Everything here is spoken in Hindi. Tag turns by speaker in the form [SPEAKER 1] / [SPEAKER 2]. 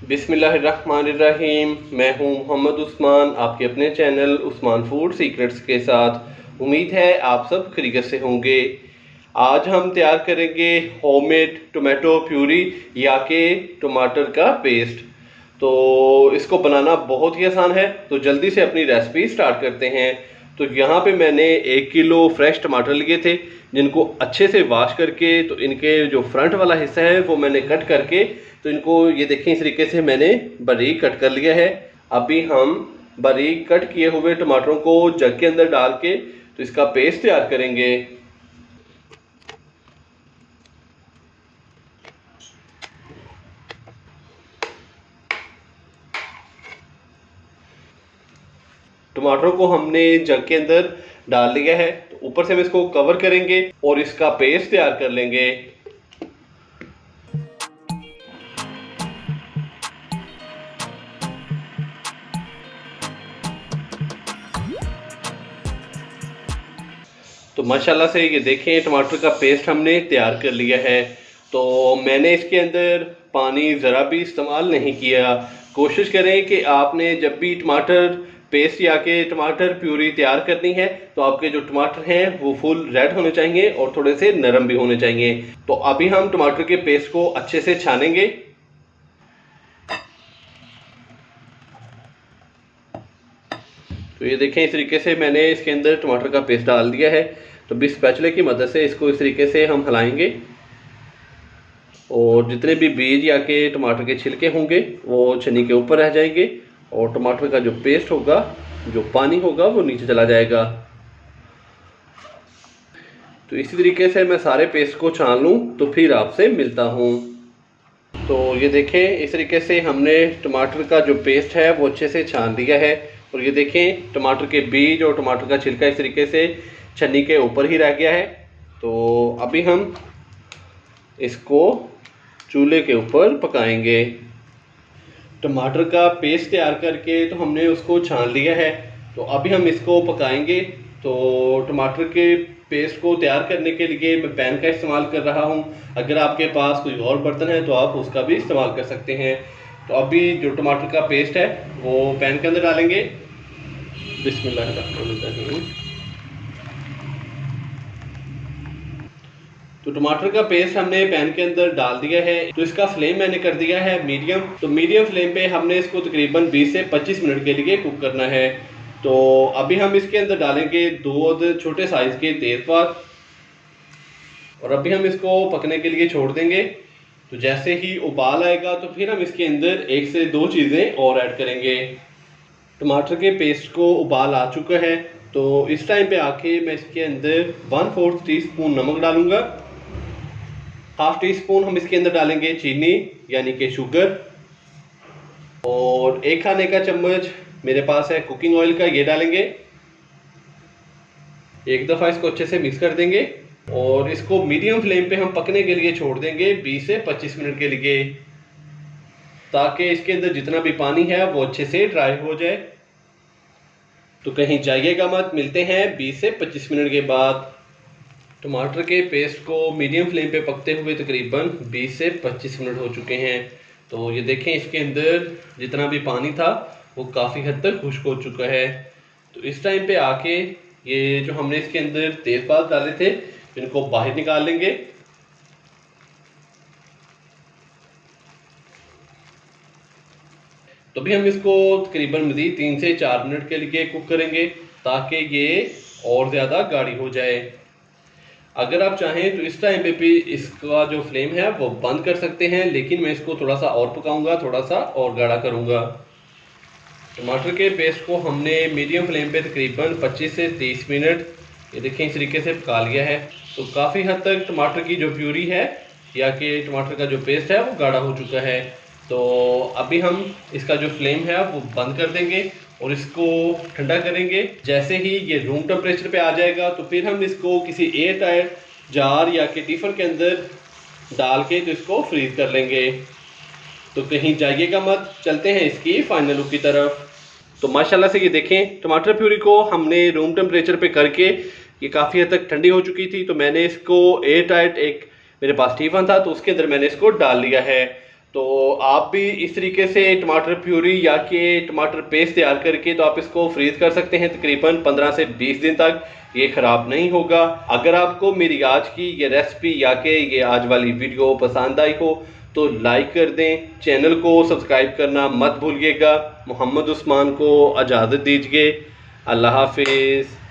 [SPEAKER 1] बिस्मिल्लाहिर्रहमानिर्रहीम। मैं हूं मोहम्मद उस्मान, आपके अपने चैनल उस्मान फूड सीक्रेट्स के साथ। उम्मीद है आप सब खैरियत से होंगे। आज हम तैयार करेंगे होममेड टोमेटो प्यूरी या के टमाटर का पेस्ट। तो इसको बनाना बहुत ही आसान है, तो जल्दी से अपनी रेसिपी स्टार्ट करते हैं। तो यहाँ पे मैंने 1 किलो फ्रेश टमाटर लिए थे, जिनको अच्छे से वॉश करके तो इनके जो फ्रंट वाला हिस्सा है वो मैंने कट करके, तो इनको ये देखें इस तरीके से मैंने बारीक कट कर लिया है। अभी हम बारीक कट किए हुए टमाटरों को जग के अंदर डाल के तो इसका पेस्ट तैयार करेंगे। टमाटरों को हमने जग के अंदर डाल लिया है, तो ऊपर से हम इसको कवर करेंगे और इसका पेस्ट तैयार कर लेंगे। तो माशाल्लाह से ये देखें टमाटर का पेस्ट हमने तैयार कर लिया है। तो मैंने इसके अंदर पानी ज़रा भी इस्तेमाल नहीं किया। कोशिश करें कि आपने जब भी टमाटर पेस्ट या के टमाटर प्यूरी तैयार करनी है तो आपके जो टमाटर हैं वो फुल रेड होने चाहिए और थोड़े से नरम भी होने चाहिए। तो अभी हम टमाटर के पेस्ट को अच्छे से छानेंगे। तो ये देखें इस तरीके से मैंने इसके अंदर टमाटर का पेस्ट डाल दिया है। तो बीच स्पैचुले की मदद से इसको इस तरीके से हम हिलाएंगे और जितने भी बीज या के टमाटर के छिलके होंगे वो छन्नी के ऊपर रह जाएंगे और टमाटर का जो पेस्ट होगा, जो पानी होगा, वो नीचे चला जाएगा। तो इसी तरीके से मैं सारे पेस्ट को छान लूँ तो फिर आपसे मिलता हूँ। तो ये देखें इस तरीके से हमने टमाटर का जो पेस्ट है वो अच्छे से छान लिया है। और ये देखें टमाटर के बीज और टमाटर का छिलका इस तरीके से छन्नी के ऊपर ही रह गया है। तो अभी हम इसको चूल्हे के ऊपर पकाएंगे। टमाटर का पेस्ट तैयार करके तो हमने उसको छान लिया है, तो अभी हम इसको पकाएंगे। तो टमाटर के पेस्ट को तैयार करने के लिए मैं पैन का इस्तेमाल कर रहा हूं। अगर आपके पास कोई और बर्तन है तो आप उसका भी इस्तेमाल कर सकते हैं। तो अभी जो टमाटर का पेस्ट है वो पैन के अंदर डालेंगे। बिस्मिल्लाहिर्रहमानिर्रहीम। तो टमाटर का पेस्ट हमने पैन के अंदर डाल दिया है। तो इसका फ्लेम मैंने कर दिया है मीडियम। तो मीडियम फ्लेम पे हमने इसको तकरीबन 20 से 25 मिनट के लिए कुक करना है। तो अभी हम इसके अंदर डालेंगे 2 छोटे साइज के तेजपात और अभी हम इसको पकने के लिए छोड़ देंगे। तो जैसे ही उबाल आएगा तो फिर हम इसके अंदर 1 से 2 चीज़ें और ऐड करेंगे। टमाटर के पेस्ट को उबाल आ चुका है, तो इस टाइम पे आके मैं इसके अंदर 1/4 टीस्पून नमक डालूंगा। 1/2 टीस्पून हम इसके अंदर डालेंगे चीनी यानी कि शुगर, और 1 खाने का चम्मच मेरे पास है कुकिंग ऑयल का, ये डालेंगे। एक दफ़ा इसको अच्छे से मिक्स कर देंगे और इसको मीडियम फ्लेम पे हम पकने के लिए छोड़ देंगे 20 से 25 मिनट के लिए, ताकि इसके अंदर जितना भी पानी है वो अच्छे से ड्राई हो जाए। तो कहीं जाइएगा मत, मिलते हैं 20 से 25 मिनट के बाद। टमाटर के पेस्ट को मीडियम फ्लेम पे पकते हुए तकरीबन 20 से 25 मिनट हो चुके हैं। तो ये देखें इसके अंदर जितना भी पानी था वो काफ़ी हद तक खुश्क हो चुका है। तो इस टाइम पे आके ये जो हमने इसके अंदर तेजपात डाले थे इनको बाहर निकाल लेंगे। तो भी हम इसको तकरीबन मज़ीद 3 से 4 मिनट के लिए कुक करेंगे ताकि ये और ज़्यादा गाढ़ी हो जाए। अगर आप चाहें तो इस टाइम पे भी इसका जो फ्लेम है वो बंद कर सकते हैं, लेकिन मैं इसको थोड़ा सा और पकाऊंगा, थोड़ा सा और गाढ़ा करूंगा। टमाटर के पेस्ट को हमने मीडियम फ्लेम पे तकरीबन 25 से 30 मिनट ये देखें इस तरीके से पका लिया है। तो काफ़ी हद तक टमाटर की जो प्यूरी है या कि टमाटर का जो पेस्ट है वो गाढ़ा हो चुका है। तो अभी हम इसका जो फ्लेम है वो बंद कर देंगे और इसको ठंडा करेंगे। जैसे ही ये रूम टेम्परेचर पे आ जाएगा तो फिर हम इसको किसी एयर टाइट जार या कि टिफर के अंदर डाल के तो इसको फ्रीज कर लेंगे। तो कहीं जाइएगा मत, चलते हैं इसकी फाइनल लुक की तरफ। तो माशाल्लाह से ये देखें टमाटर प्यूरी को हमने रूम टेम्परेचर पे करके ये काफ़ी हद तक ठंडी हो चुकी थी। तो मैंने इसको एयर टाइट एक मेरे पास टिफन था तो उसके अंदर मैंने इसको डाल लिया है। तो आप भी इस तरीके से टमाटर प्यूरी या कि टमाटर पेस्ट तैयार करके तो आप इसको फ्रीज़ कर सकते हैं तकरीबन 15 से 20 दिन तक, ये ख़राब नहीं होगा। अगर आपको मेरी आज की ये रेसिपी या कि ये आज वाली वीडियो पसंद आई हो तो लाइक कर दें, चैनल को सब्सक्राइब करना मत भूलिएगा। मोहम्मद उस्मान को इजाज़त दीजिए। अल्लाह हाफिज़।